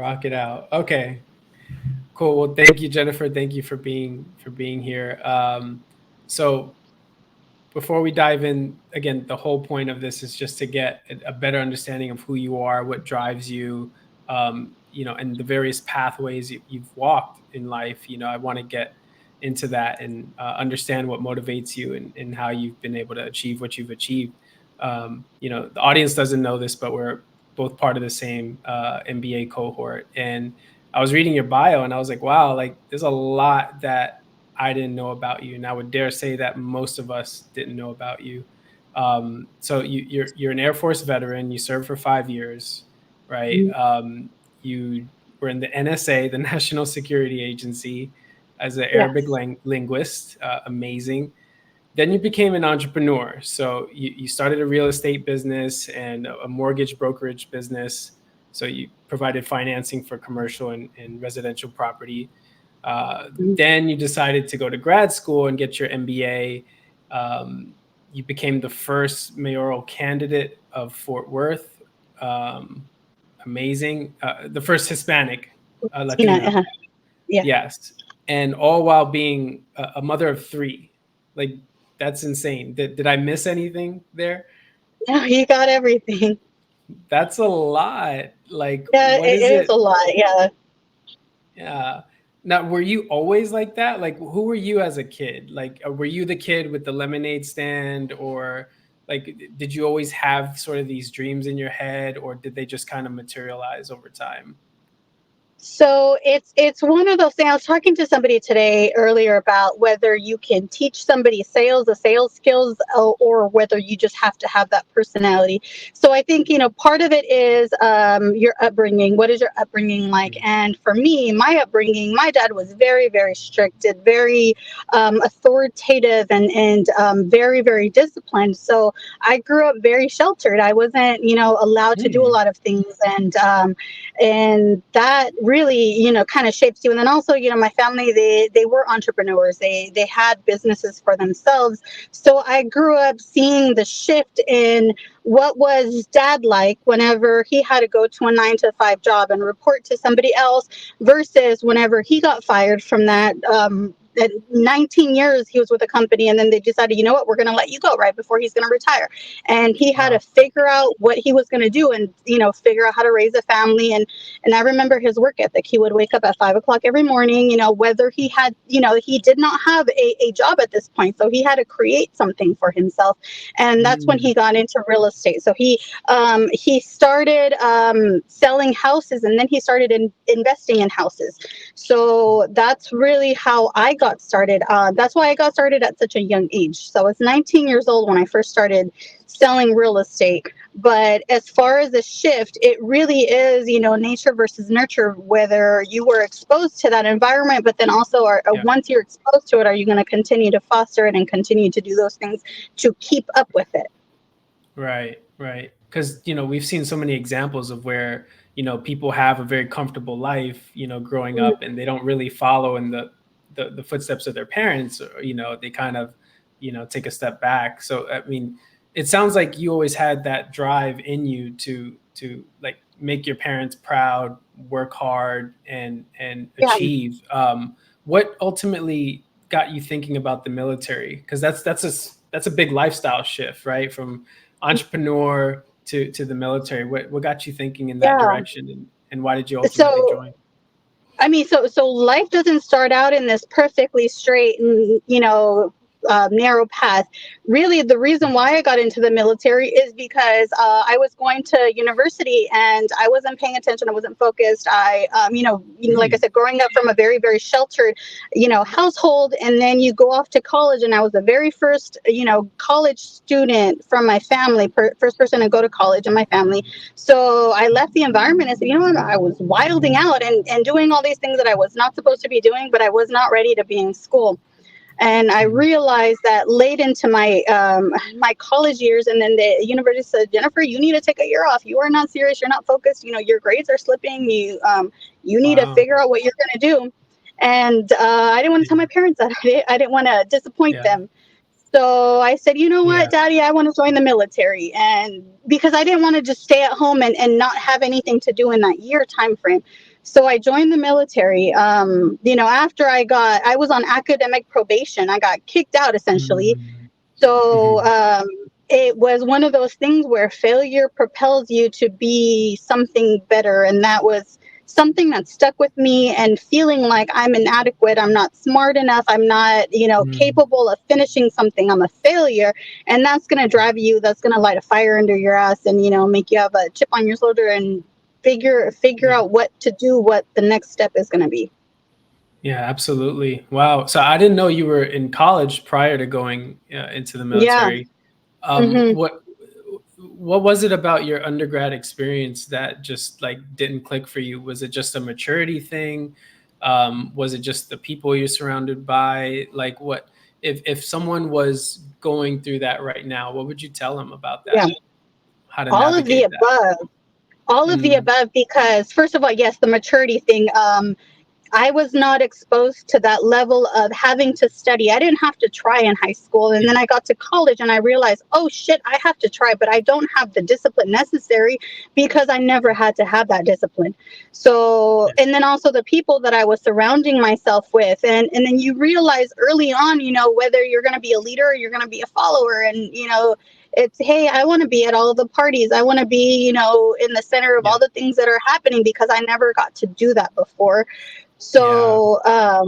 rock it out. Okay, cool. Well, thank you, Jennifer. Thank you for being here. So before we dive in, again, the whole point of this is just to get a better understanding of who you are, what drives you, and the various pathways you've walked in life. I want to get into that and understand what motivates you and how you've been able to achieve what you've achieved. The audience doesn't know this, but we're both part of the same MBA cohort. And I was reading your bio and I was like, wow, like there's a lot that I didn't know about you, and I would dare say that most of us didn't know about you. So you're an Air Force veteran. You served for 5 years, right? You were in the NSA, the National Security Agency, as an Arabic Yes. linguist. Amazing. Then you became an entrepreneur. So you started a real estate business and a mortgage brokerage business. So you provided financing for commercial and residential property. Then you decided to go to grad school and get your MBA. You became the first mayoral candidate of Fort Worth. Um, Amazing. The first Hispanic, Tina, Latina. yeah. Yes. And all while being a mother of three. Like, that's insane. Did I miss anything there? No, you got everything. That's a lot. Like, Yeah, what is it is a it? lot. Yeah. Yeah. Now, were you always like that? Like, who were you as a kid? Like, were you the kid with the lemonade stand, or like, did you always have sort of these dreams in your head, or did they just kind of materialize over time? So it's one of those things. I was talking to somebody today earlier about whether you can teach somebody sales, the sales skills, or whether you just have to have that personality. So I think part of it is your upbringing. What is your upbringing like? Mm. And for me, my upbringing, my dad was very very strict, and very authoritative, and very very disciplined. So I grew up very sheltered. I wasn't allowed to do a Mm. lot of things, and that really kind of shapes you. And then also my family, they were entrepreneurs. They had businesses for themselves. So I grew up seeing the shift in what was dad like whenever he had to go to a 9 to 5 job and report to somebody else, versus whenever he got fired from that. At 19 years he was with a company, and then they decided, what, we're going to let you go right before he's going to retire. And he had to Wow. figure out what he was going to do, and figure out how to raise a family. And I remember his work ethic. He would wake up at 5 o'clock every morning, whether he had, he did not have a job at this point. So he had to create something for himself. And that's when Mm. he got into real estate. So he started selling houses, and then he started investing in houses. So that's really how I got started. That's why I got started at such a young age. So I was 19 years old when I first started selling real estate. But as far as the shift, it really is, nature versus nurture, whether you were exposed to that environment, but then also Yeah. once you're exposed to it, are you going to continue to foster it and continue to do those things to keep up with it? Right, right. Because, we've seen so many examples of where, people have a very comfortable life, growing Mm. up, and they don't really follow in the footsteps of their parents, or, they kind of, take a step back. So, I mean, it sounds like you always had that drive in you to like make your parents proud, work hard, and Yeah. achieve. What ultimately got you thinking about the military? Because that's a big lifestyle shift, right? From entrepreneur to the military. What got you thinking in that Yeah. direction, and why did you ultimately So join? I mean, so life doesn't start out in this perfectly straight and narrow path. Really, the reason why I got into the military is because I was going to university and I wasn't paying attention. I wasn't focused. Like I Mm. said, growing up from a very very sheltered, household, and then you go off to college, and I was the very first, college student from my family, first person to go to college in my family. So I left the environment and said, what, I was wilding out and doing all these things that I was not supposed to be doing, but I was not ready to be in school. And I Mm. realized that late into my college years, and then the university said, Jennifer, you need to take a year off. You are not serious. You're not focused. Your grades are slipping. You need to Wow. figure out what you're going to do. And I didn't want to tell Yeah. my parents that. I didn't want to disappoint Yeah. them. So I said, you know what, Yeah. Daddy, I want to join the military. And because I didn't want to just stay at home and not have anything to do in that year time frame. So I joined the military. After I was on academic probation. I got kicked out essentially. Mm. So Mhm. it was one of those things where failure propels you to be something better. And that was something that stuck with me, and feeling like I'm inadequate, I'm not smart enough, I'm not, Mm. capable of finishing something, I'm a failure. And that's going to drive you, that's going to light a fire under your ass and, make you have a chip on your shoulder and figure Yeah. out what to do, what the next step is going to be. Yeah, absolutely. Wow. So I didn't know you were in college prior to going into the Yeah. military. Hmm. What was it about your undergrad experience that just like didn't click for you? Was it just a maturity thing? Was it just the people you're surrounded by? Like what if someone was going through that right now, what would you tell them about Yeah. that? How to All of the navigate that? above. All of the Mm, above, because first of all, yes, the maturity thing. I was not exposed to that level of having to study. I didn't have to try in high school. And then I got to college and I realized, oh shit, I have to try, but I don't have the discipline necessary because I never had to have that discipline. So, yeah, and then also the people that I was surrounding myself with. And then you realize early on, whether you're going to be a leader or you're going to be a follower. And, it's, hey, I want to be at all of the parties. I want to be, in the center of yeah, all the things that are happening because I never got to do that before. yeah, So, yeah,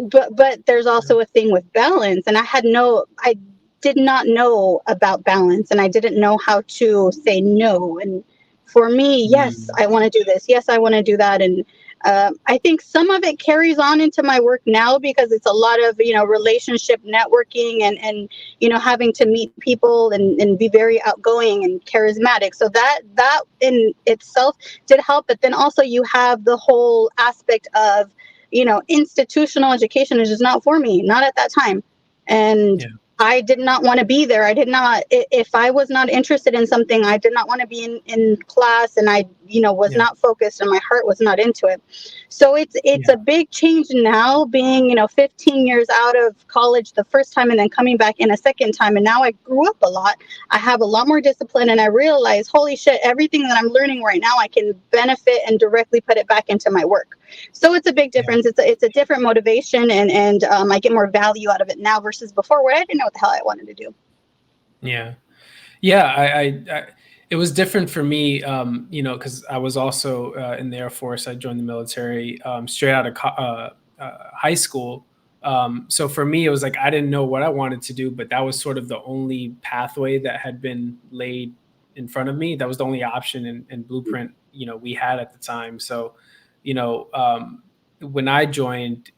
but there's yeah, also a thing with balance, and I did not know about balance, and I didn't know how to say no. And for me, yes, mm, I want to do this. Yes, I want to do that. And I think some of it carries on into my work now because it's a lot of relationship networking and having to meet people and be very outgoing and charismatic. So that in itself did help. But then also you have the whole aspect of institutional education is just not for me, not at that time. And yeah, I did not want to be there. I did not, if I was not interested in something, I did not want to be in class, and I, was yeah, not focused and my heart was not into it. So it's yeah, a big change now, being, 15 years out of college the first time and then coming back in a second time. And now I grew up a lot. I have a lot more discipline, and I realize, holy shit, everything that I'm learning right now, I can benefit and directly put it back into my work. So it's a big yeah, difference. It's a different motivation, and I get more value out of it now versus before, where I didn't know what the hell I wanted to do. yeah. Yeah, it was different for me, because I was also in the Air Force. I joined the military straight out of high school. So for me, it was like I didn't know what I wanted to do, but that was sort of the only pathway that had been laid in front of me. That was the only option and blueprint we had at the time. So, when I joined,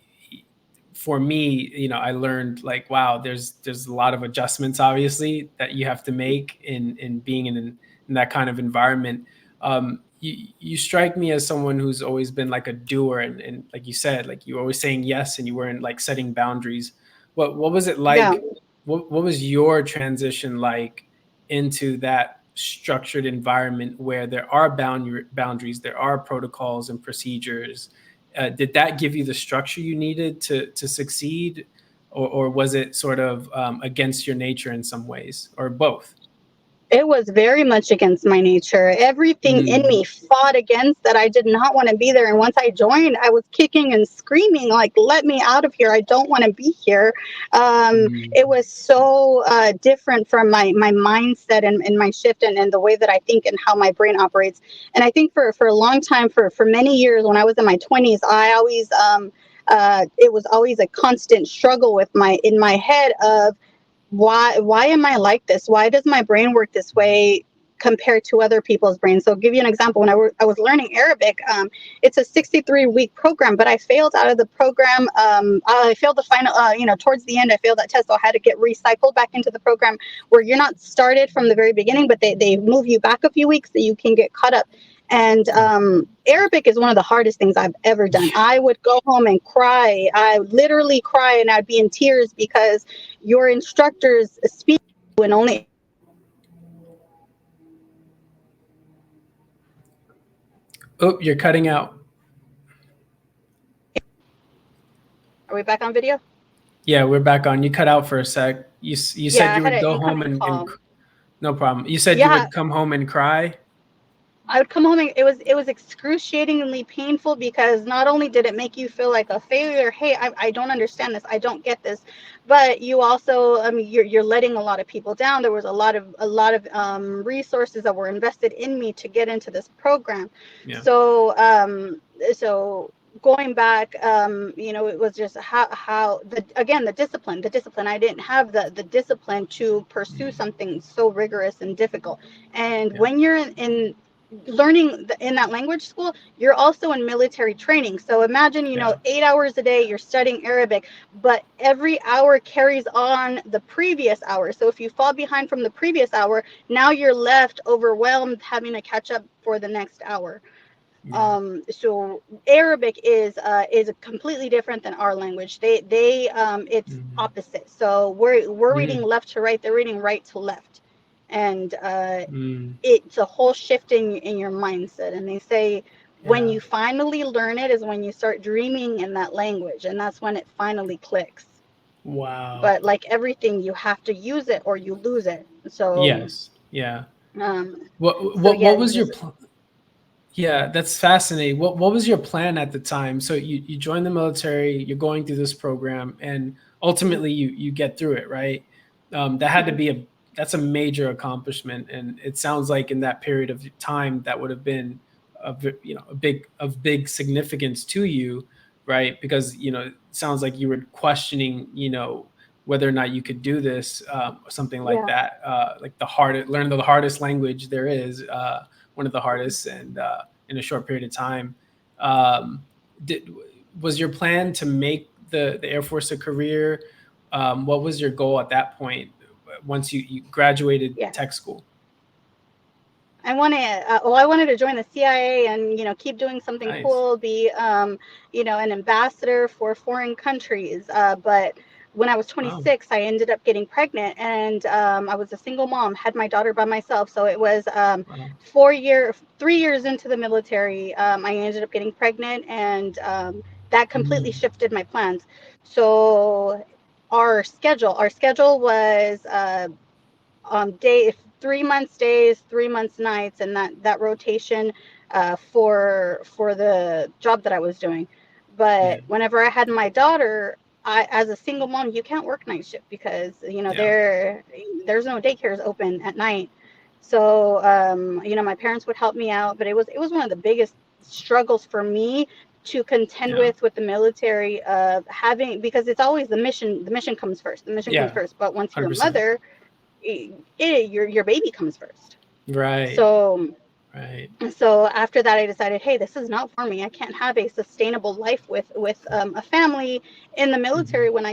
for me, I learned like, wow, there's a lot of adjustments obviously that you have to make in being in that kind of environment. You strike me as someone who's always been like a doer, and like you said, like you were always saying yes and you weren't like setting boundaries. What was it Yeah. like? What was your transition like into that structured environment where there are boundaries, there are protocols and procedures? Did that give you the structure you needed to succeed, or was it sort of against your nature in some ways, or both? It was very much against my nature. Everything in Mm, me fought against that. I did not want to be there. And once I joined, I was kicking and screaming, like, let me out of here. I don't want to be here. mm, It was so different from my mindset and my shift and the way that I think and how my brain operates. And I think for a long time, for many years, when I was in my 20s, I always, it was always a constant struggle with in my head of, why am I like this? Why does my brain work this way compared to other people's brains? So I'll give you an example. When I was learning Arabic, it's a 63-week program, but I failed out of the program. I failed the final, towards the end, I failed that test. So I had to get recycled back into the program, where you're not started from the very beginning, but they move you back a few weeks so you can get caught up. And Arabic is one of the hardest things I've ever done. yeah. I would go home and cry. I literally cry, and I'd be in tears because your instructors speak and only. Oh, you're cutting out. Are we back on video? Yeah, we're back on. You cut out for a sec. You Yeah, said I you had would an go home incoming and call. no problem. You said you Yeah, would come home and cry. I would come home and it was excruciatingly painful because not only did it make you feel like a failure, hey, I don't understand this, I don't get this, but you also you're letting a lot of people down. There was a lot of resources that were invested in me to get into this program. Yeah, So going back, it was just how the discipline. I didn't have the discipline to pursue something so rigorous and difficult. And yeah, when you're in learning in that language school, you're also in military training. So imagine, yeah, 8 hours a day you're studying Arabic, but every hour carries on the previous hour. So if you fall behind from the previous hour, now you're left overwhelmed having to catch up for the next hour. yeah. So Arabic is completely different than our language. It's Mm, opposite. So we're reading mm, left to right, they're reading right to left. And mm, it's a whole shifting in your mindset. And they say when yeah. you finally learn it is when you start dreaming in that language, and that's when it finally clicks. Wow. But like everything, you have to use it or you lose it. So Yes. Yeah. um What yeah, was your plan? Yeah, that's fascinating. What was your plan at the time? So you join the military, you're going through this program, and ultimately you get through it, right? That had to be that's a major accomplishment, and it sounds like in that period of time that would have been a big significance to you, right? Because it sounds like you were questioning whether or not you could do this, or something like yeah. that, like learn the hardest language there is. One of the hardest, and in a short period of time. Um, did, was your plan to make the Air Force a career? What was your goal at that point once you graduated Yeah. tech school? I wanted to join the CIA and keep doing something Nice. cool, be an ambassador for foreign countries. But when I was Wow. 26, I ended up getting pregnant, and I was a single mom, had my daughter by myself. So it was Wow. 3 years into the military, I ended up getting pregnant, and that completely Mm, shifted my plans. So our schedule was day 3 months days, 3 months nights, and that rotation for the job that I was doing. yeah. But whenever I had my daughter, as a single mom, you can't work night shift because Yeah. there's no daycares open at night. So my parents would help me out, but it was one of the biggest struggles for me to contend Yeah. with the military, having, because it's always the mission comes first, Yeah. but once you're a 100%. mother, your baby comes first. Right. So Right. after that, I decided, hey, this is not for me. I can't have a sustainable life with a family in the military Mhm. when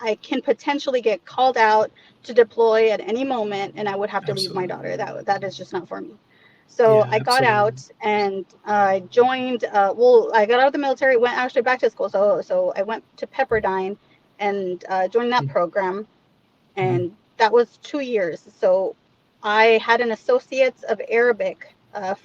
I can potentially get called out to deploy at any moment, and I would have to leave my Absolutely. daughter. That is just not for me. So Yeah. I got Absolutely. out and I joined. Well, I got out of the military, went actually back to school. So I went to Pepperdine and joined that program, Mhm. and that was 2 years. So I had an associate's of Arabic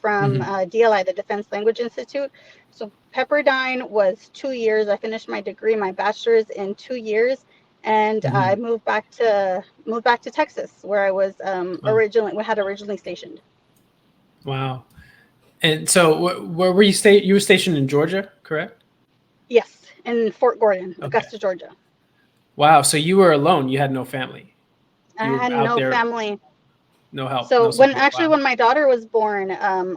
from Mhm. DLI, the Defense Language Institute. So Pepperdine was 2 years. I finished my degree, my bachelor's, in 2 years, and I Mhm. moved back to Texas, where I was Wow. originally stationed. Wow. And so, where were you You were stationed in Georgia, correct? Yes, in Fort Gordon, Okay. Augusta, Georgia. Wow. So you were alone. You had no family. I You had were out no there, family. no help, So no support. Wow. when my daughter was born,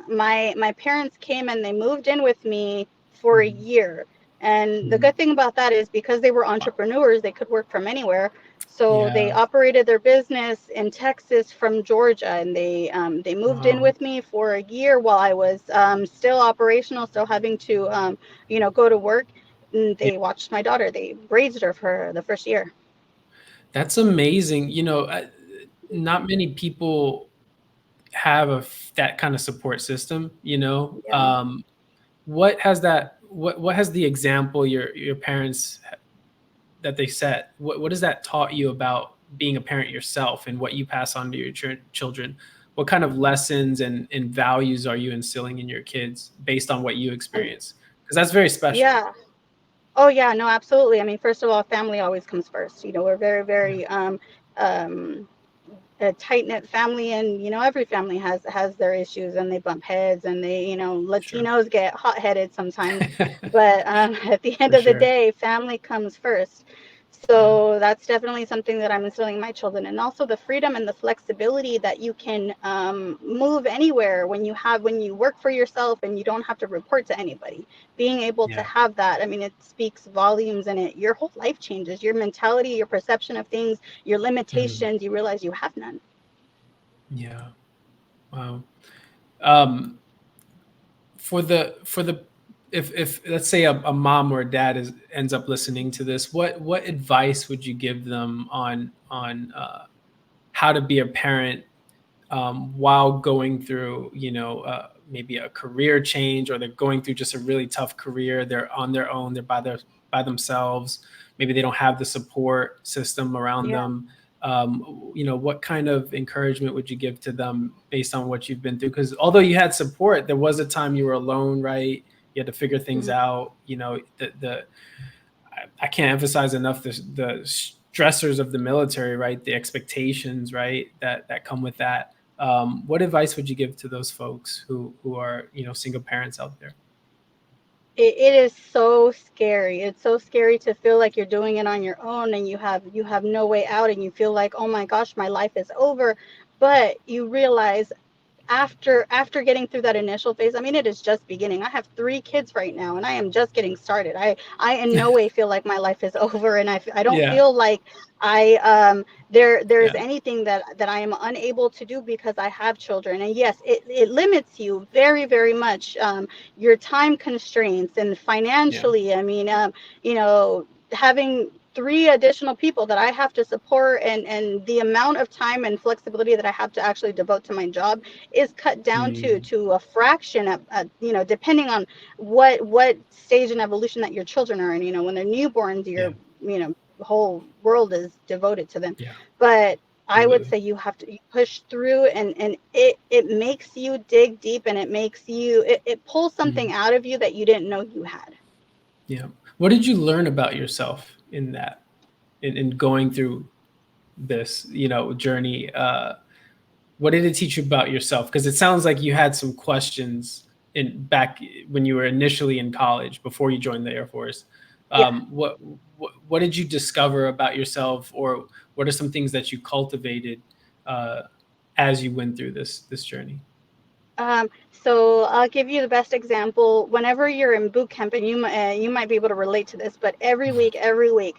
my parents came and they moved in with me for a Mhm. year. And the Mhm. good thing about that is because they were Wow. entrepreneurs, they could work from anywhere. So they Yeah. operated their business in Texas from Georgia, and they moved in Wow. with me for a year while I was still operational, still having to go to work. And Yeah. they watched my daughter. They raised her for the first year. That's amazing. Not many people have that kind of support system. Yeah. What has the example your parents that they set, what has that taught you about being a parent yourself and what you pass on to your children? What kind of lessons and values are you instilling in your kids based on what you And experience? Because that's very special. yeah. Oh yeah, no, absolutely. I mean, first of all, family always comes first. We're very, Yeah, very um, a tight knit family, and every family has their issues, and they bump heads, and sure. Latinos get hot headed sometimes, but at the end For of the sure. day, family comes first. Yeah. So that's definitely something that I'm instilling in my children, and also the freedom and the flexibility that you can move anywhere when you work for yourself and you don't have to report to anybody. Being able to Yeah. have that, I mean, it speaks volumes, and your whole life changes. Your mentality, your perception of things, your Mhm. limitations, you realize you have none. Yeah. Wow. Um, for the if let's say a mom or a dad ends up listening to this, what advice would you give them on how to be a parent while going through, maybe a career change, or they're going through just a really tough career. They're on their own. They're by themselves. Maybe they don't have the support system around Yeah. them. What kind of encouragement would you give to them based on what you've been through? Because although you had support, there was a time you were alone, right? You had to figure things Mhm. out. I can't emphasize enough the stressors of the military, right? The expectations, right, that come with that. What advice would you give to those folks who are single parents out there? It is so scary. It's so scary to feel like you're doing it on your own, and you have no way out, and you feel like, oh my gosh, my life is over. But you realize after getting through that initial phase, I mean, it is just beginning. I have 3 kids right now, and I am just getting started. I in no way feel like my life is over, and I don't Yeah, feel like I there is yeah, anything that I am unable to do because I have children. And yes, it limits you very, very much, your time constraints, and yeah. financially, I mean, having 3 additional people that I have to support, and the amount of time and flexibility that I have to actually devote to my job is cut down to Mm, to a fraction of, depending on what stage in evolution that your children are in. When they're newborns, yeah, your whole world is devoted to them. yeah. But I would Absolutely. say you push through, and it makes you dig deep, and it pulls Mm, something out of you that you didn't know you had. yeah. What did you learn about yourself in that, in going through this journey? What did it teach you about yourself? Because it sounds like you had some questions in back when you were initially in college before you joined the Air Force. Yeah. What did you discover about yourself, or what are some things that you cultivated uh, as you went through this journey? So I'll give you the best example. Whenever you're in boot camp, and you might be able to relate to this, but every week,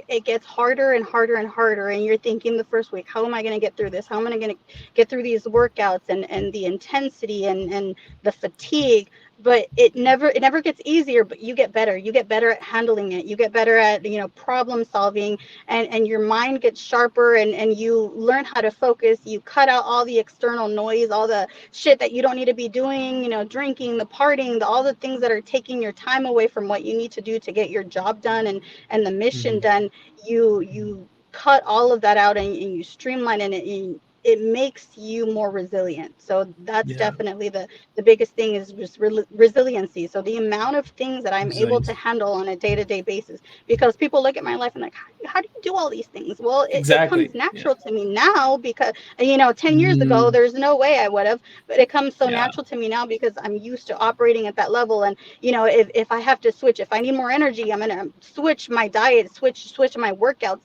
it gets harder and harder and harder, and you're thinking the first week, how am I going to get through this? How am I going to get through these workouts, and the intensity, and the fatigue? But it never gets easier. But you get better. You get better at handling it. You get better at problem solving, and your mind gets sharper, and you learn how to focus. You cut out all the external noise, all the shit that you don't need to be doing, drinking, the partying, all the things that are taking your time away from what you need to do to get your job done, and the mission Hmm. done. You cut all of that out, and you streamline it, and it makes you more resilient. So that's Yeah, definitely the biggest thing, is just resiliency. So the amount of things that I'm able to resilience. handle on a day-to-day basis, because people look at my life and like, how do you do all these things? Well, it comes Exactly. Yeah. natural to me now, because 10 years ago, Mm, there's no way I would have. But it comes so yeah. natural to me now because I'm used to operating at that level. And if I have to switch, if I need more energy, I'm gonna switch my diet, switch my workouts,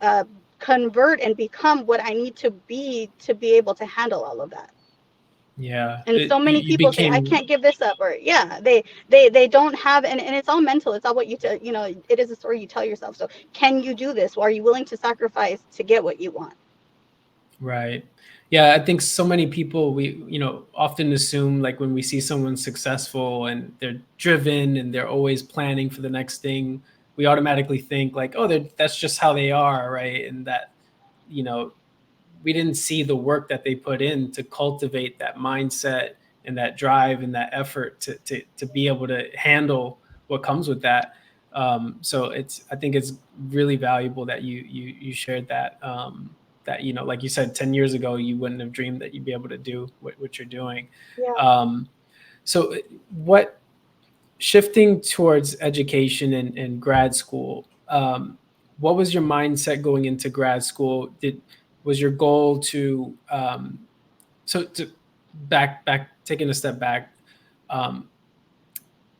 uh, convert and become what I need to be able to handle all of that. Yeah. And so many You people say, I became can't give this up, or yeah, they don't have. And it's all mental. It's all what it is a story you tell yourself. So can you do this? Or are you willing to sacrifice to get what you want? right. Yeah, I think so many people, we often assume, like, when we see someone successful and they're driven and they're always planning for the next thing, we automatically think like, oh, that's just how they are, right? And that you know we didn't see the work that they put in to cultivate that mindset and that drive and that effort to be able to handle what comes with that. So I think it's really valuable that you shared that. That like you said, 10 years ago you wouldn't have dreamed that you'd be able to do what you're doing. Yeah. Um, so what shifting towards education and grad school, what was your mindset going into grad school? Was your goal to so to back taking a step back, um,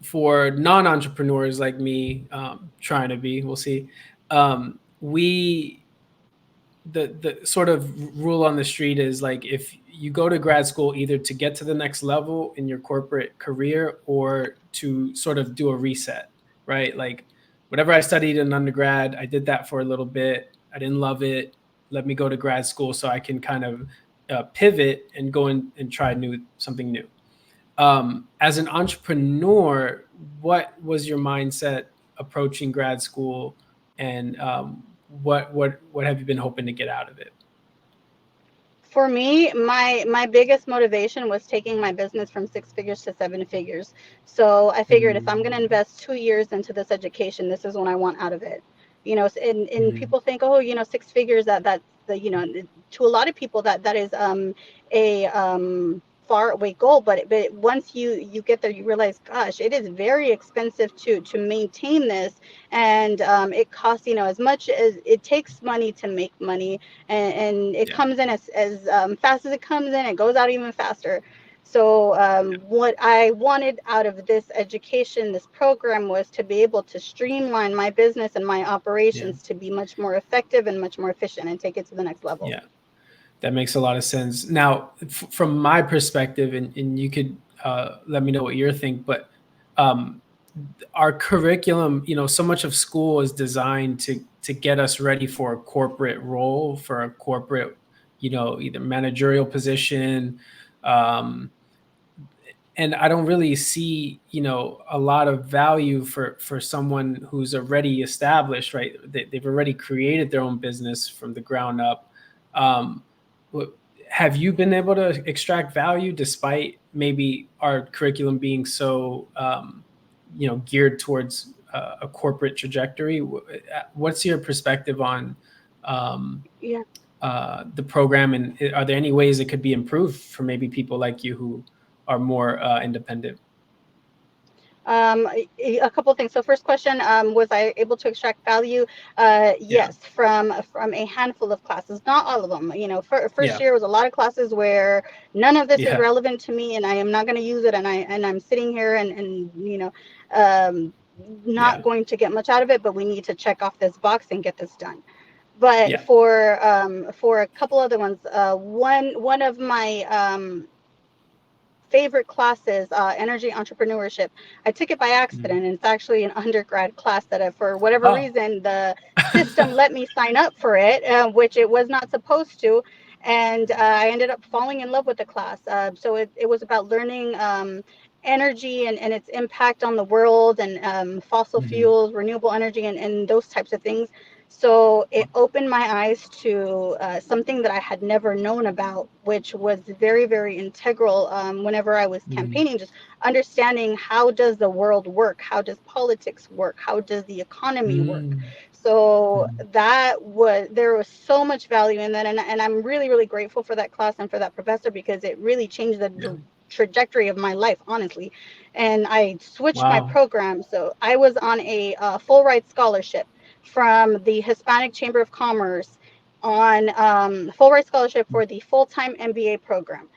for non-entrepreneurs like me, trying to be, we'll see, we the sort of rule on the street is like, if you go to grad school either to get to the next level in your corporate career or to sort of do a reset, right? Like, whatever I studied in undergrad, I did that for a little bit, I didn't love it, let me go to grad school so I can kind of pivot and go in and try something new. As an entrepreneur, what was your mindset approaching grad school, and what have you been hoping to get out of it? For me, my biggest motivation was taking my business from 6 figures to 7 figures. So I figured if I'm going to Mm, invest 2 years into this education, this is what I want out of it. And mm, people think, oh, 6 figures, that's the, to a lot of people that is a far away goal, but once you get there, you realize, gosh, it is very expensive to maintain this. And it costs, as much as it takes money to make money, and it yeah, comes in as fast as it comes in, it goes out even faster. So what I wanted out of this education, this program, was to be able to streamline my business and my yeah, operations to be much more effective and much more efficient and take it to the next level. yeah. That makes a lot of sense. Now, from my perspective, and you could let me know what you think, but um, our curriculum, so much of school is designed to get us ready for a corporate role, for a corporate, either managerial position. Um, and I don't really see, a lot of value for someone who's already established, right? They've already created their own business from the ground up. Um, have you been able to extract value despite maybe our curriculum being so, geared towards a corporate trajectory? What's your perspective on um, Yeah. the program, and are there any ways it could be improved for maybe people like you who are more independent? A couple of things. So first question, was I able to extract value? Yeah, Yes, from a handful of classes, not all of them. First yeah, year was a lot of classes where none of this is yeah, relevant to me, and I am not going to use it, and I'm sitting here and um, yeah, not going to get much out of it, but we need to check off this box and get this done. But yeah. for a couple other ones, one of my favorite classes, energy entrepreneurship. I took it by Mm. accident, and it's actually an undergrad class that, for whatever Oh. reason, the system let me sign up for it, which it was not supposed to. And I ended up falling in love with the class. So it was about learning energy and its impact on the world, and fossil Mhm. fuels, renewable energy, and those types of things. So it opened my eyes to something that I had never known about, which was very, very integral whenever I was Mm. campaigning, just understanding, how does the world work? How does politics work? How does the economy work? Mm. So Mhm. there was so much value in that. And I'm really, really grateful for that class and for that professor, because it really changed Yeah. the trajectory of my life, honestly. And I switched my Wow. program. So I was on a full ride scholarship from the Hispanic Chamber of Commerce, on full ride scholarship for the full-time MBA program.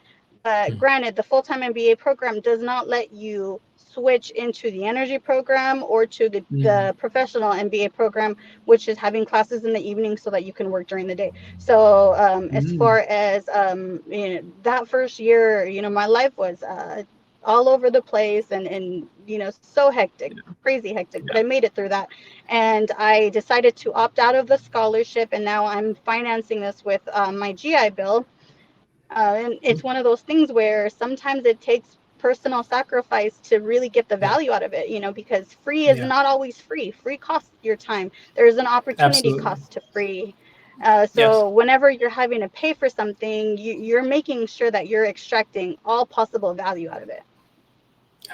But Mm. granted, the full-time MBA program does not let you switch into the energy program or to Mm. the professional MBA program, which is having classes in the evening so that you can work during the day. So as Mm. far as that first year, my life was all over the place, and so hectic, Yeah. crazy hectic, but Yeah. I made it through that. And I decided to opt out of the scholarship, and now I'm financing this with my GI Bill. And it's one of those things where sometimes it takes personal sacrifice to really get the Yeah. value out of it, because free is Yeah. not always free. Free costs your time. There's an opportunity Absolutely. cost to free. Yes. So whenever you're having to pay for something, you're making sure that you're extracting all possible value out of it.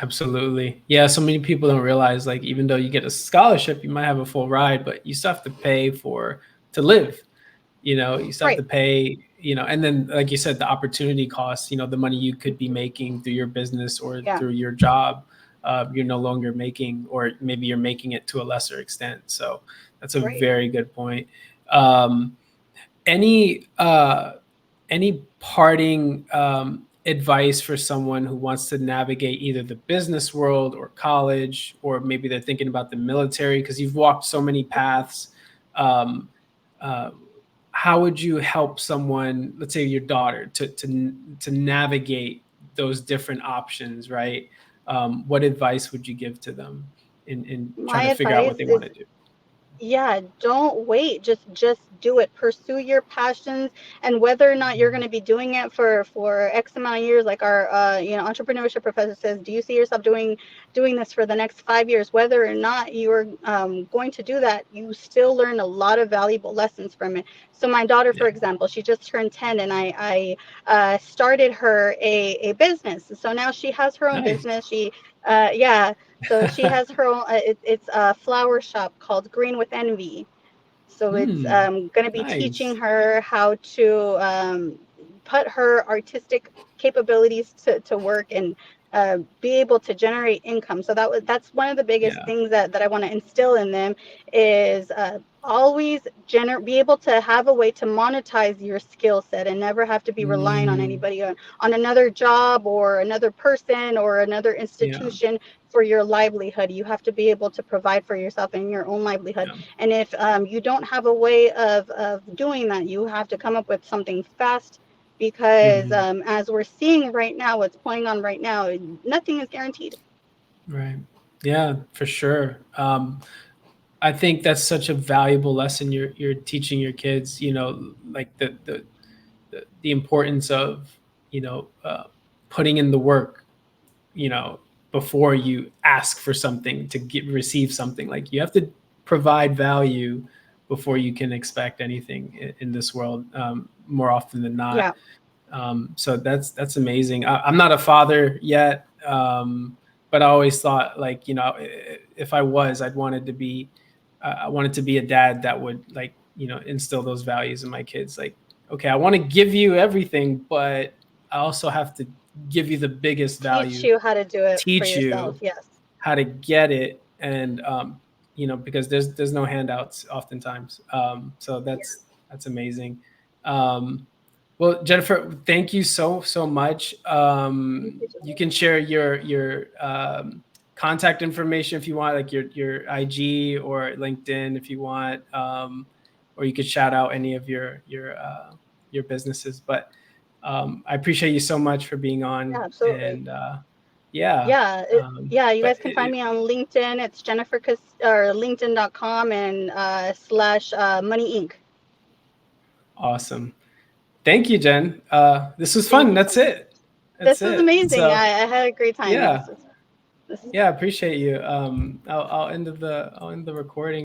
Absolutely. Yeah. So many people don't realize, like, even though you get a scholarship, you might have a full ride, but you still have to pay to live. You still have Right. to pay, and then, like you said, the opportunity costs, the money you could be making through your business or Yeah. through your job. you're no longer making, or maybe you're making it to a lesser extent. So that's a Right. very good point. Um, any any parting advice for someone who wants to navigate either the business world or college, or maybe they're thinking about the military, because you've walked so many paths. Um, uh, how would you help someone, let's say your daughter, to navigate those different options, right? What advice would you give to them in trying My to figure out advice what they want is, to do? yeah, don't wait. Just do it. Pursue your passions, and whether or not you're going to be doing it for X amount of years, like our entrepreneurship professor says, do you see yourself doing this for the next 5 years? Whether or not you're going to do that, you still learn a lot of valuable lessons from it. So my daughter, Yeah, for example, she just turned 10, and I started her a business. So now she has her own nice. business. Yeah. So she has her own. It's a flower shop called Green with Envy. So it's Hmm. going to be teaching Nice. her how to put her artistic capabilities to work, and be able to generate income. So that's one of the biggest Yeah. things that I want to instill in them is always be able to have a way to monetize your skill set, and never have to be relying on Mm, anybody, on another job or another person or another yeah. institution for your livelihood. You have to be able to provide for yourself and your own livelihood. Yeah. And if you don't have a way of doing that, you have to come up with something fast, because Hmm. as we're seeing right now, what's going on right now, nothing is guaranteed. Right. Yeah, for sure. I think that's such a valuable lesson you're teaching your kids. Like the importance of putting in the work. You know, before you ask for something to receive something. Like, you have to provide value before you can expect anything in this world. More often than not. Yeah. So that's amazing. I'm not a father yet, but I always thought, like, if I was, I wanted to be a dad that would, like, instill those values in my kids. Like, okay, I want to give you everything, but I also have to give you the biggest Teach value, you how to do it for teach yourself. you Yes. how to get it, and because there's no handouts oftentimes. So that's amazing. Um, well, Jennifer, thank you so much. You can share your contact information if you want, like your IG or LinkedIn if you want, or you could shout out any of your businesses. But I appreciate you so much for being Yeah, on, absolutely. and yeah, Yeah. Yeah, you but guys can find me on LinkedIn. It's or linkedin.com, and slash Money Inc. awesome. Thank you, Jen. This was Thank fun. you so That's much. it. That's This was it. amazing. So I had a great time. yeah, This is yeah, I appreciate you. I'll end the recording.